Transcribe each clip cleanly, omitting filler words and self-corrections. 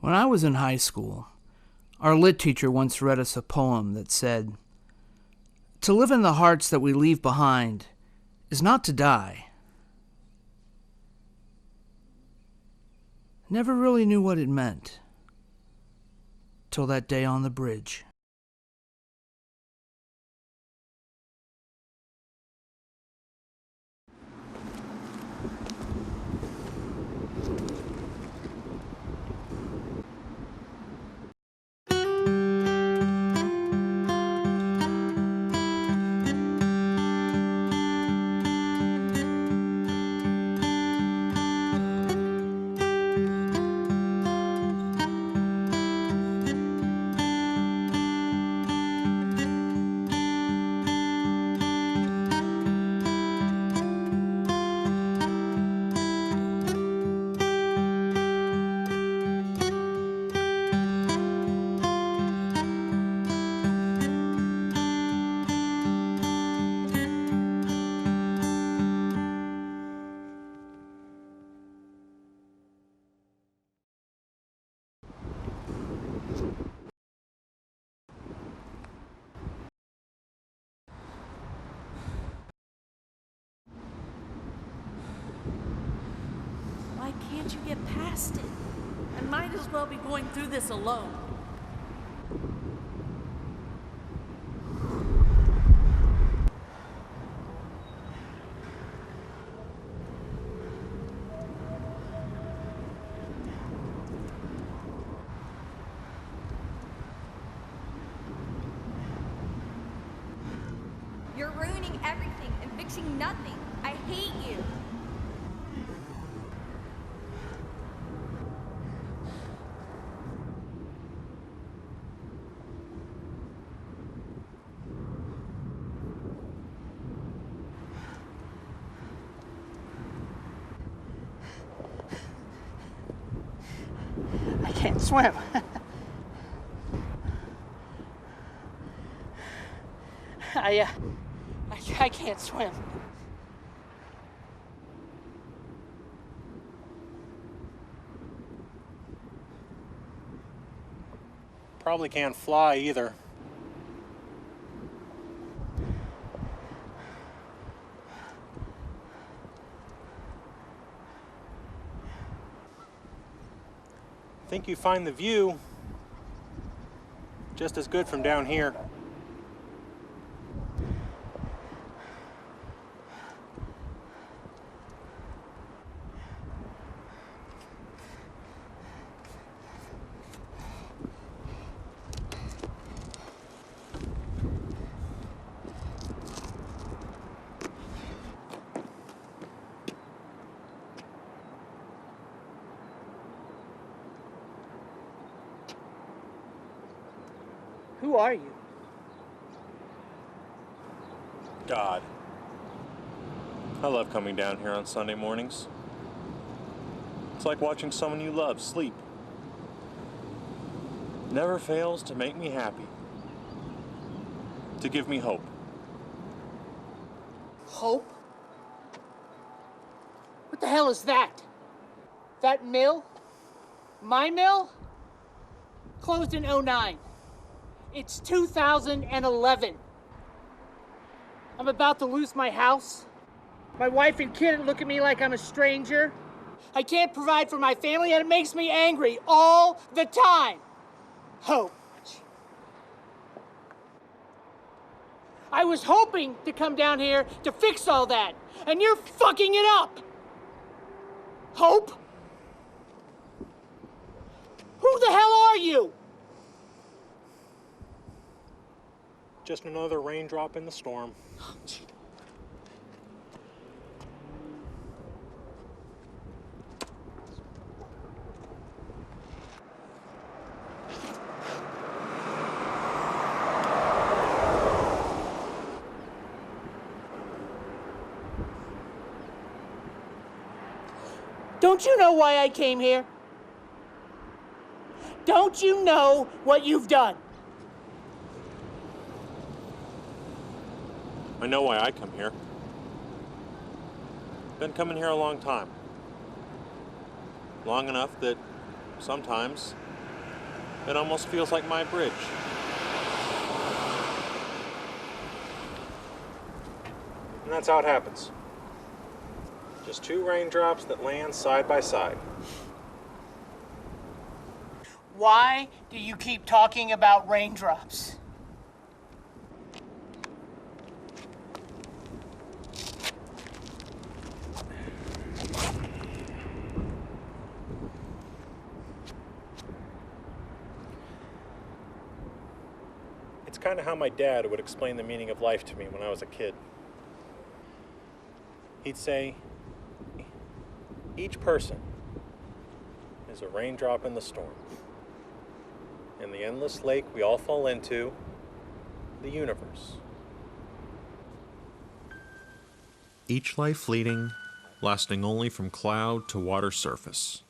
When I was in high school, our lit teacher once read us a poem that said, "To live in the hearts that we leave behind is not to die." Never really knew what it meant till that day on the bridge. Why can't you get past it? I might as well be going through this alone. You're ruining everything and fixing nothing. I hate you. I can't swim. I can't swim. Probably can't fly either. Think you find the view just as good from down here. Who are you? God. I love coming down here on Sunday mornings. It's like watching someone you love sleep. Never fails to make me happy. To give me hope. Hope? What the hell is that? That mill? My mill? Closed in '09. It's 2011. I'm about to lose my house. My wife and kid look at me like I'm a stranger. I can't provide for my family, and it makes me angry all the time. Hope. I was hoping to come down here to fix all that, and you're fucking it up. Hope? Who the hell are you? Just another raindrop in the storm. Don't you know why I came here? Don't you know what you've done? I know why I come here. Been coming here a long time. Long enough that sometimes It almost feels like my bridge. And that's how it happens. Just two raindrops that land side by side. Why do you keep talking about raindrops? It's kind of how my dad would explain the meaning of life to me when I was a kid. He'd say, each person is a raindrop in the storm. In the endless lake we all fall into, the universe. Each life fleeting, lasting only from cloud to water surface.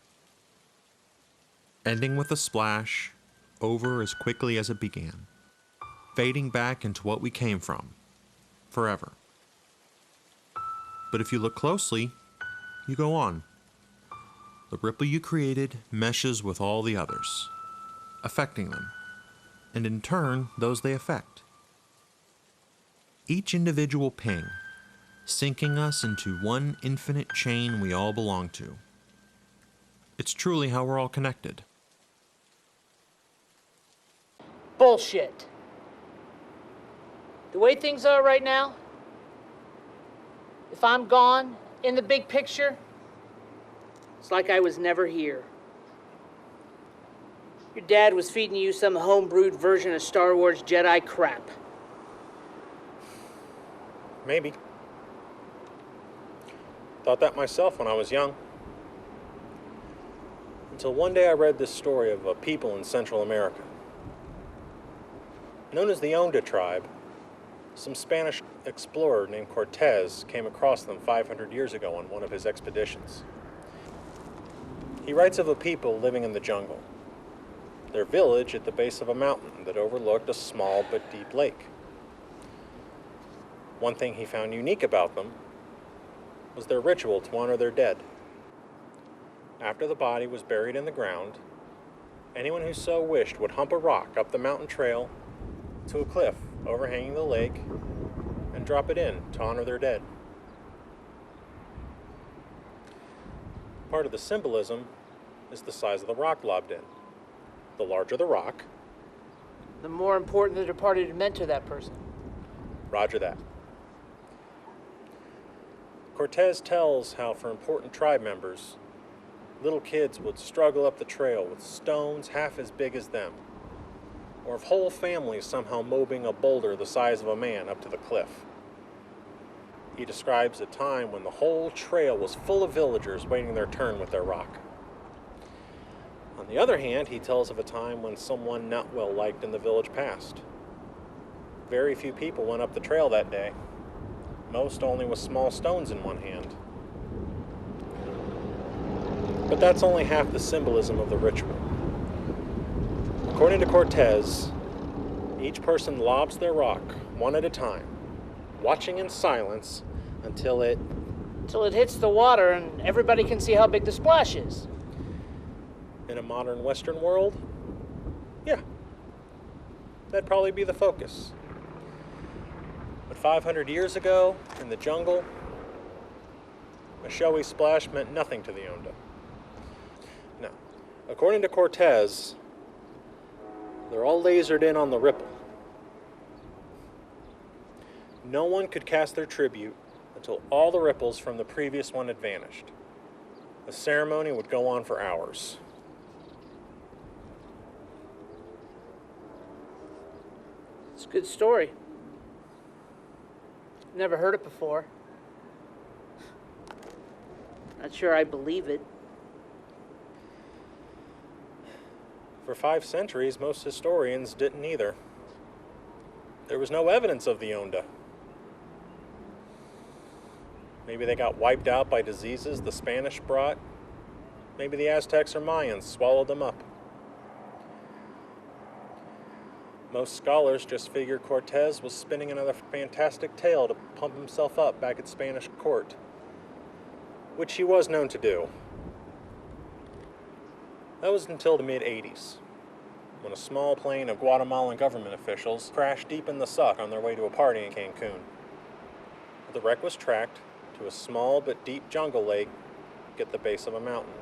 Ending with a splash, over as quickly as it began. Fading back into what we came from, forever. But if you look closely, you go on. The ripple you created meshes with all the others, affecting them, and in turn, those they affect. Each individual ping, sinking us into one infinite chain we all belong to. It's truly how we're all connected. Bullshit. The way things are right now, if I'm gone in the big picture, it's like I was never here. Your dad was feeding you some homebrewed version of Star Wars Jedi crap. Maybe. Thought that myself when I was young. Until one day I read this story of a people in Central America. Known as the ONDA tribe, some Spanish explorer named Cortez came across them 500 years ago on one of his expeditions. He writes of a people living in the jungle, their village at the base of a mountain that overlooked a small but deep lake. One thing he found unique about them was their ritual to honor their dead. After the body was buried in the ground, anyone who so wished would hump a rock up the mountain trail to a cliff overhanging the lake and drop it in to honor their dead. Part of the symbolism is the size of the rock lobbed in. The larger the rock, The more important the departed meant to that person. roger that. Cortez tells how for important tribe members, little kids would struggle up the trail with stones half as big as them, or of whole families somehow mobbing a boulder the size of a man up to the cliff. He describes a time when the whole trail was full of villagers waiting their turn with their rock. On the other hand, he tells of a time when someone not well liked in the village passed. Very few people went up the trail that day, most only with small stones in one hand. But that's only half the symbolism of the ritual. According to Cortez, each person lobs their rock one at a time, watching in silence until it hits the water and everybody can see how big the splash is. in a modern Western world, yeah, that'd probably be the focus. But 500 years ago, in the jungle, a showy splash meant nothing to the Onda. Now, according to Cortez, they're all lasered in on the ripple. No one could cast their tribute until all the ripples from the previous one had vanished. The ceremony would go on for hours. It's a good story. Never heard it before. Not sure I believe it. For 5 centuries, most historians didn't either. There was no evidence of the Onda. Maybe they got wiped out by diseases the Spanish brought. Maybe the Aztecs or Mayans swallowed them up. Most scholars just figure Cortez was spinning another fantastic tale to pump himself up back at Spanish court, which he was known to do. That was until the mid-80s. when a small plane of Guatemalan government officials crashed deep in the suck on their way to a party in Cancun. The wreck was tracked to a small but deep jungle lake at the base of a mountain,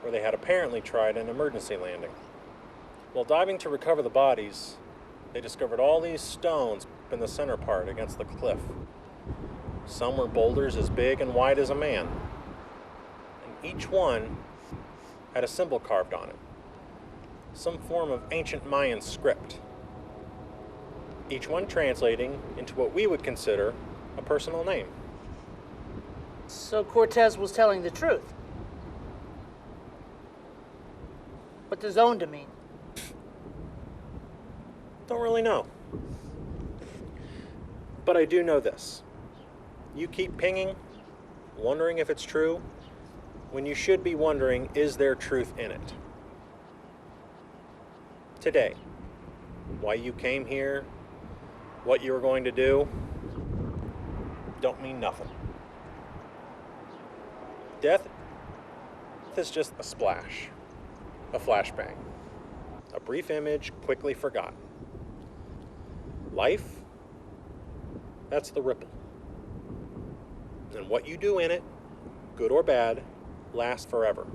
where they had apparently tried an emergency landing. While diving to recover the bodies, they discovered all these stones in the center part against the cliff. Some were boulders as big and wide as a man, and each one had a symbol carved on it, some form of ancient Mayan script, each one translating into what we would consider a personal name. So Cortez was telling the truth. What does ONDA mean? Don't really know. But I do know this. You keep pinging, wondering if it's true, when you should be wondering, is there truth in it? Today, why you came here, what you were going to do, don't mean nothing. Death is just a splash, a flashbang, a brief image quickly forgotten. Life, that's the ripple. And what you do in it, good or bad, lasts forever.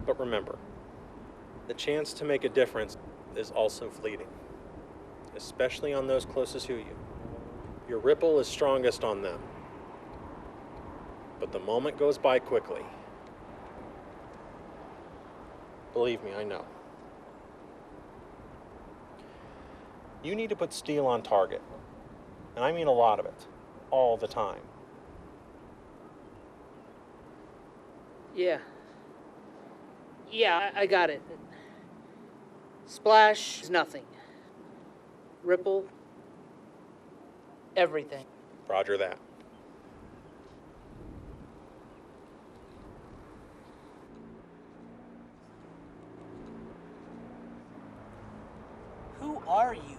But remember, the chance to make a difference is also fleeting, especially on those closest to you. Your ripple is strongest on them. But the moment goes by quickly. Believe me, I know. You need to put steel on target. And I mean a lot of it. All the time. Yeah. Yeah, I got it. Splash is nothing. Ripple, everything. Roger that. Who are you?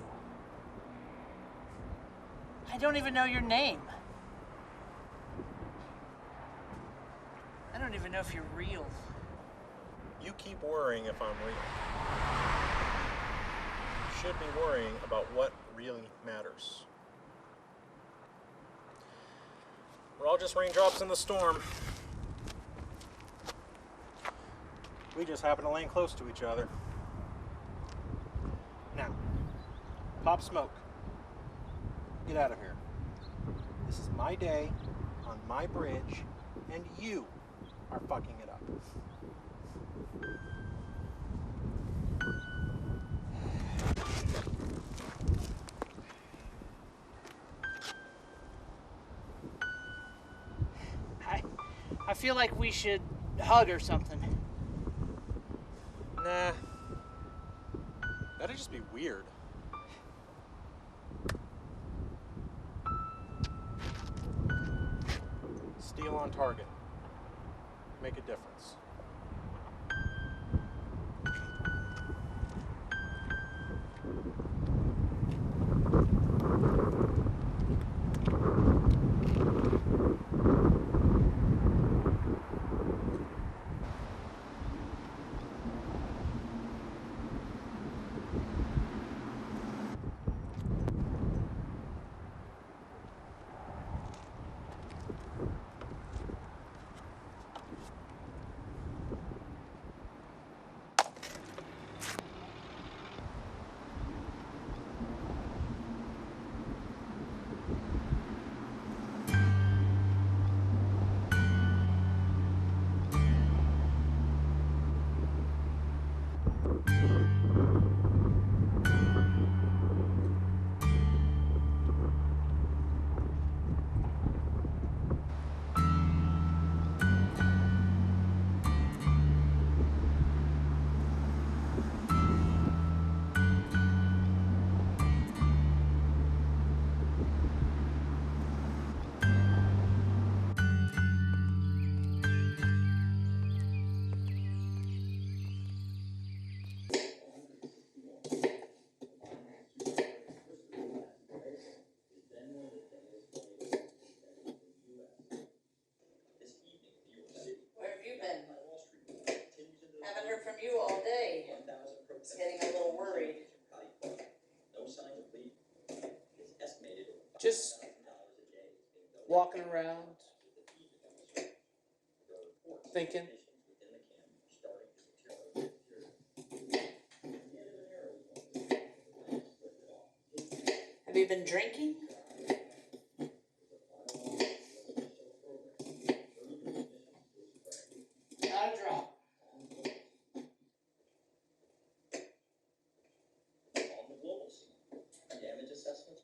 I don't even know your name. I don't even know if you're real. You keep worrying if I'm real. You should be worrying about what really matters. We're all just raindrops in the storm. We just happen to land close to each other. Now, pop smoke. Get out of here. This is my day on my bridge, and you are fucking it up. I feel like we should hug or something. Nah. That'd just be weird. Steel on target. Make a difference. Just walking around, thinking. Have you been drinking? Not a drop.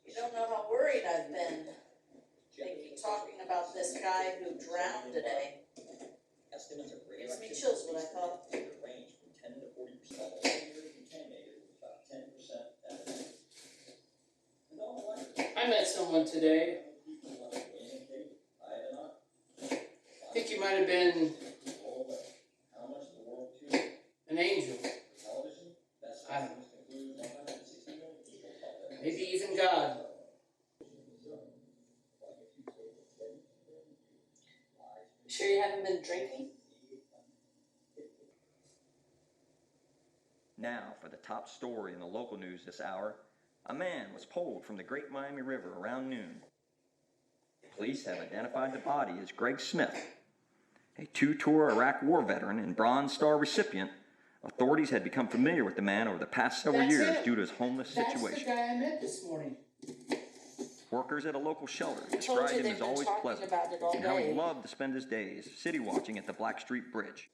You don't know how worried I've been. They keep talking about this guy who drowned today. Gives me chills when I thought. I met someone today. I think he might have been an angel. I don't know. Maybe even God. Sure you haven't been drinking? Now for the top story in the local news this hour. A man was pulled from the Great Miami River around noon. Police have identified the body as Greg Smith, a two-tour Iraq War veteran and Bronze Star recipient. Authorities had become familiar with the man over the past several years due to his homeless situation. That's the guy I met this morning. Workers at a local shelter described him as always pleasant and how he loved to spend his days city watching at the Black Street Bridge.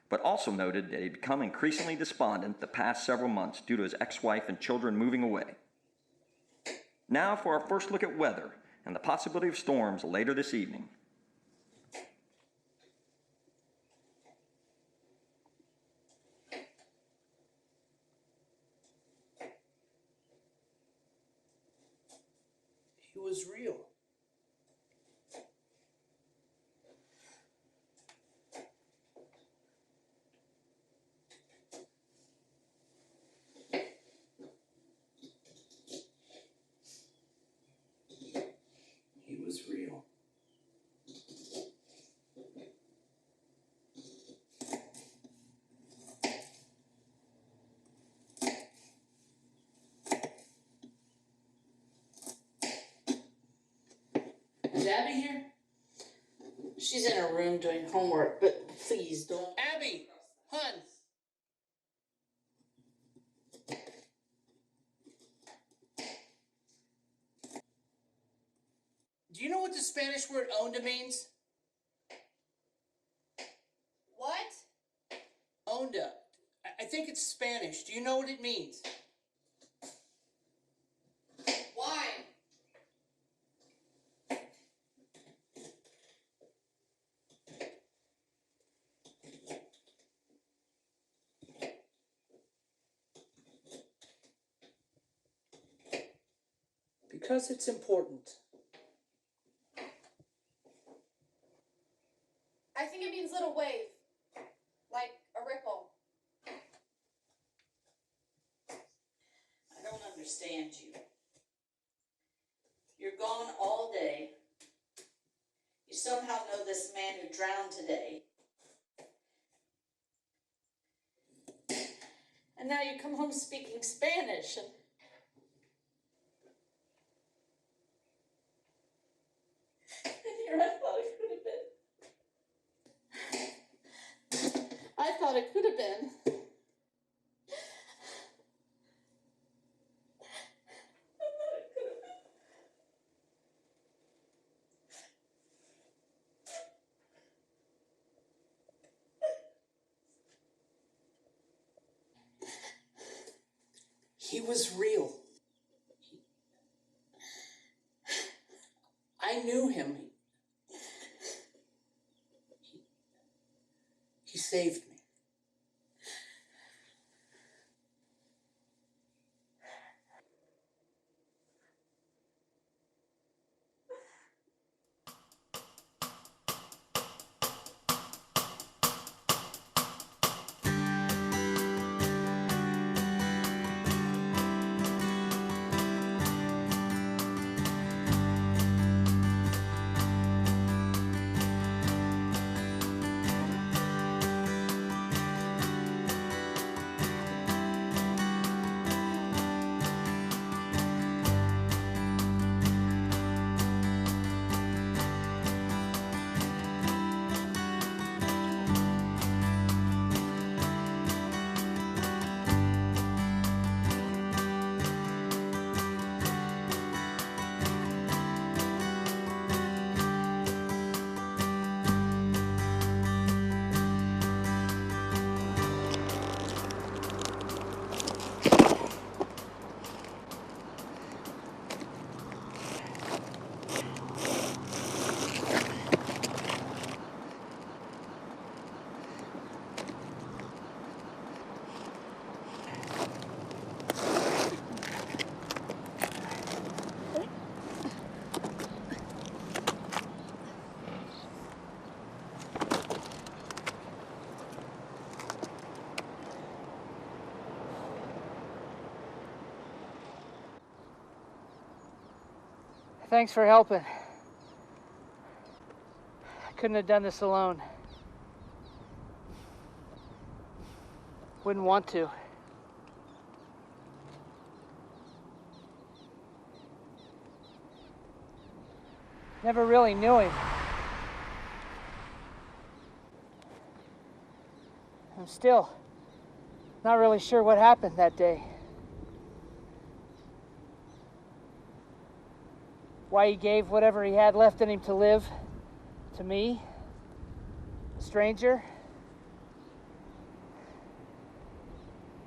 But also noted that he'd become increasingly despondent the past several months due to his ex-wife and children moving away. Now for our first look at weather and the possibility of storms later this evening. He was real. He was real. Is Abby here? She's in her room doing homework, but please don't. Abby! Hun! Do you know what the Spanish word ONDA means? What? ONDA. I think it's Spanish. Do you know what it means? Why? Because it's important. I think it means little wave. Like a ripple. I don't understand you. You're gone all day. You somehow know this man who drowned today. And now you come home speaking Spanish and here I thought it could have been. I thought it could have been. He was real. I knew him. He saved me. Thanks for helping. I couldn't have done this alone. Wouldn't want to. Never really knew him. I'm still not really sure what happened that day. Why he gave whatever he had left in him to live to me, a stranger.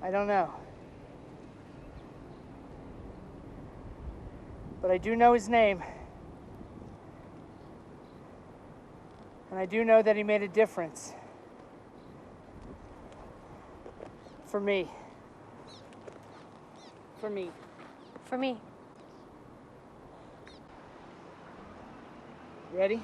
I don't know. But I do know his name. And I do know that he made a difference. For me. For me. For me. Ready?